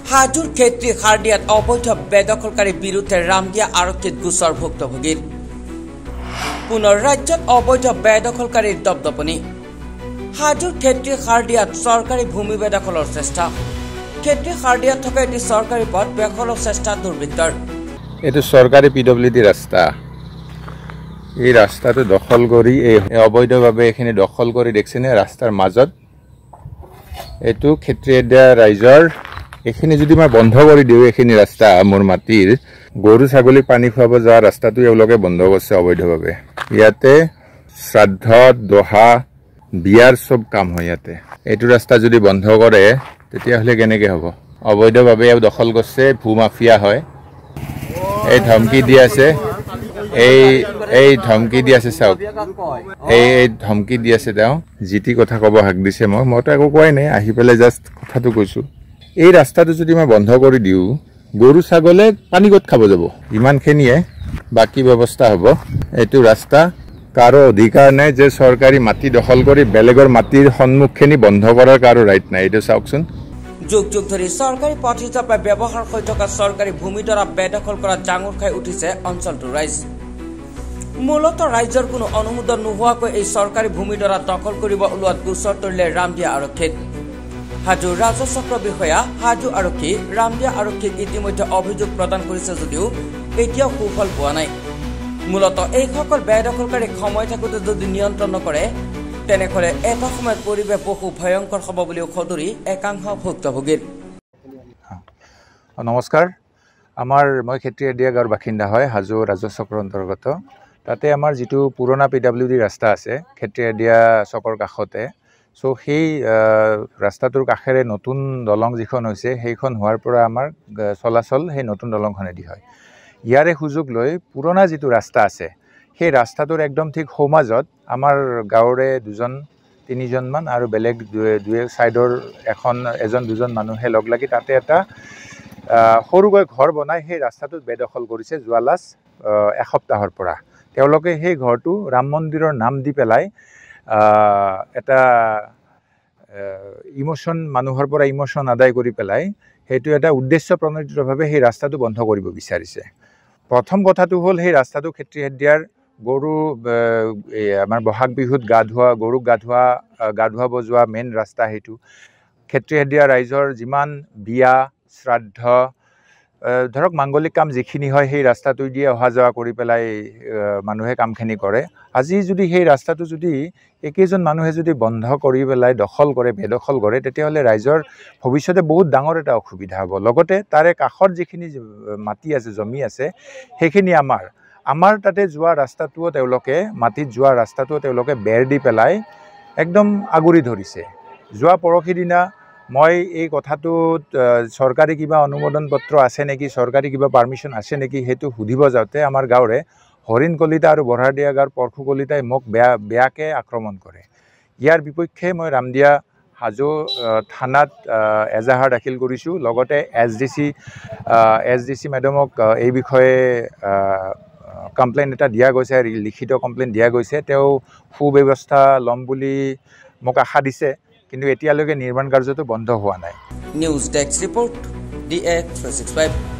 হাজোৰ ক্ষেত্ৰী খাৰদিয়াত অবৈধ বেদখলকাৰীৰ বিৰুদ্ধে ৰামদিয়া আৰক্ষীত গোচৰ ভুক্তভোগীৰ পুনৰ ৰাজ্যত অবৈধ বেদখলকাৰীৰ দপদপনি হাজোৰ ক্ষেত্ৰী খাৰদিয়াত চৰকাৰী ভূমি বেদখলৰ চেষ্টা ক্ষেত্ৰী খাৰদিয়াত থকা এটি চৰকাৰী পথ বেদখলৰ চেষ্টা দুৰ্বৃত্তৰ এইটো চৰকাৰী পিডব্লিউডি ৰাস্তা এই ৰাস্তাটো দখল কৰি এই অবৈধভাৱে এখিনি দখল কৰি দেখছেনে ৰাস্তাৰ মাজত এইটো ক্ষেত্ৰীয়া ৰাইজৰ এখিনি যদি মই বন্ধ কৰি দিওঁ এখিনি ৰাস্তা মোৰ মাটিৰ গৰু ছাগলী পানী খুৱাব যোৱা ৰাস্তাটো এওঁলোকে বন্ধ কৰিছে অবৈধভাৱে ইয়াতে শ্ৰাদ্ধ দোহা বিয়াৰ সব কাম হয় ইয়াতে এইটো ৰাস্তা যদি বন্ধ কৰে তেতিয়াহ'লে কেনেকৈ হ'ব অবৈধভাৱে এও দখল কৰিছে ভূমাফিয়া হয় এই ধমকি দি আছে এই ধমকি দি আছে চাওক এই ধমকি দি আছে তেওঁ জিটি কথা ক'ব হাক দিছে মইতো একো কোৱাই নাই আহি পেলাই জাষ্ট কথাটো কৈছোঁ এই ৰাস্তাটো যদি মই বন্ধ কৰি দিওঁ গৰু ছাগলে পানী ক'ত খাব যাব ইমানখিনিয়ে বাকী ব্যৱস্থা হ'ব এইটো ৰাস্তা কাৰো অধিকাৰ নাই যে চৰকাৰী মাটি দখল কৰি বেলেগৰ মাটিৰ সন্মুখখিনি বন্ধ কৰাৰ কাৰো ৰাইট নাই এইটো চাওকচোন যুগ যুগ ধৰি চৰকাৰী পথ হিচাপে ব্যৱহাৰ হৈ থকা চৰকাৰী ভূমিডৰা বেদখল কৰা জাঙুৰ খাই উঠিছে অঞ্চলটোৰ ৰাইজ মূলতঃ ৰাজ্যৰ কোনো অনুমোদন নোহোৱাকৈ এই চৰকাৰী ভূমিডৰা দখল কৰিব ওলোৱাত গোচৰ তৰিলে ৰামদিয়া আৰক্ষীত হাজোৰ ৰাজচক্ৰ বিষয়া হাজো আৰক্ষী ৰামদিয়া আৰক্ষীক ইতিমধ্যে অভিযোগ প্ৰদান কৰিছে যদিও এতিয়াও সুফল পোৱা নাই মূলতঃ এইসকল বেদখলকাৰীক সময় থাকোঁতে যদি নিয়ন্ত্ৰণ নকৰে তেনেহ'লে এটা সময়ত পৰিৱেশ বহু ভয়ংকৰ হ'ব বুলিও সদৰি একাংশ ভুক্তভোগীৰ নমস্কাৰ মই ক্ষেত্ৰীয়া গাঁৱৰ বাসিন্দা হয় হাজো ৰাজচক্ৰ অন্তৰ্গত তাতে আমাৰ যিটো পুৰণা পিডব্লিউডি ৰাস্তা আছে ক্ষেত্ৰীয়া চকৰ কাষতে চ' সেই ৰাস্তাটোৰ কাষেৰে নতুন দলং যিখন হৈছে সেইখন হোৱাৰ পৰা আমাৰ চলাচল সেই নতুন দলংখনেদি হয় ইয়াৰে সুযোগ লৈ পুৰণা যিটো ৰাস্তা আছে সেই ৰাস্তাটোৰ একদম ঠিক সমাজত আমাৰ গাঁৱৰে 2-3জনমান আৰু বেলেগ দুই ছাইডৰ এজন দুজন মানুহে লগ লাগি তাতে এটা সৰুকৈ ঘৰ বনাই সেই ৰাস্তাটোত বেদখল কৰিছে যোৱা লাষ্ট এসপ্তাহৰ পৰা তেওঁলোকে সেই ঘৰটো ৰাম মন্দিৰৰ নাম দি পেলাই এটা মানুহৰ পৰা ইমোশ্যন আদায় কৰি পেলাই সেইটো এটা উদ্দেশ্য প্ৰণোদিতভাৱে সেই ৰাস্তাটো বন্ধ কৰিব বিচাৰিছে প্ৰথম কথাটো হ'ল সেই ৰাস্তাটো ক্ষেত্ৰীয়াৰ গৰু আমাৰ বহাগ বিহুত গৰুক গা ধুৱাব যোৱা মেইন ৰাস্তা সেইটো ক্ষেত্ৰীয়া ৰাইজৰ যিমান বিয়া শ্ৰাদ্ধ ধৰক মাংগলিক কাম যিখিনি হয় সেই ৰাস্তাটো দিয়ে অহা যোৱা কৰি পেলাই মানুহে কামখিনি কৰে আজি যদি সেই ৰাস্তাটো যদি একেজন মানুহে যদি বন্ধ কৰি পেলাই দখল কৰে বেদখল কৰে তেতিয়াহ'লে ৰাইজৰ ভৱিষ্যতে বহুত ডাঙৰ এটা অসুবিধা হ'ব লগতে তাৰে কাষৰ যিখিনি মাটি আছে জমি আছে সেইখিনি আমাৰ তাতে যোৱা ৰাস্তাটোও তেওঁলোকে মাটিত যোৱা ৰাস্তাটোও তেওঁলোকে বেৰ দি পেলাই একদম আগুৰি ধৰিছে যোৱা পৰহি দিনা মই এই কথাটোত চৰকাৰী কিবা অনুমোদন পত্ৰ আছে নেকি চৰকাৰী কিবা পাৰ্মিশ্যন আছে নেকি সেইটো সুধিব যাওঁতে আমাৰ গাঁৱৰে হৰিণ কলিতা আৰু বৰহাদিয়া গাঁৱৰ পৰশু কলিতাই মোক বেয়াকৈ আক্ৰমণ কৰে ইয়াৰ বিপক্ষে মই ৰামদিয়া হাজো থানাত এজাহাৰ দাখিল কৰিছোঁ লগতে এছ ডি চি মেডামক এই বিষয়ে কমপ্লেইন এটা দিয়া গৈছে লিখিত কমপ্লেইন দিয়া গৈছে তেওঁ সুব্যৱস্থা ল'ম বুলি মোক আশা দিছে কিন্তু এতিয়ালৈকে নিৰ্মাণ কাৰ্যটো বন্ধ হোৱা নাই নিউজ ডেস্ক ৰিপৰ্ট DX365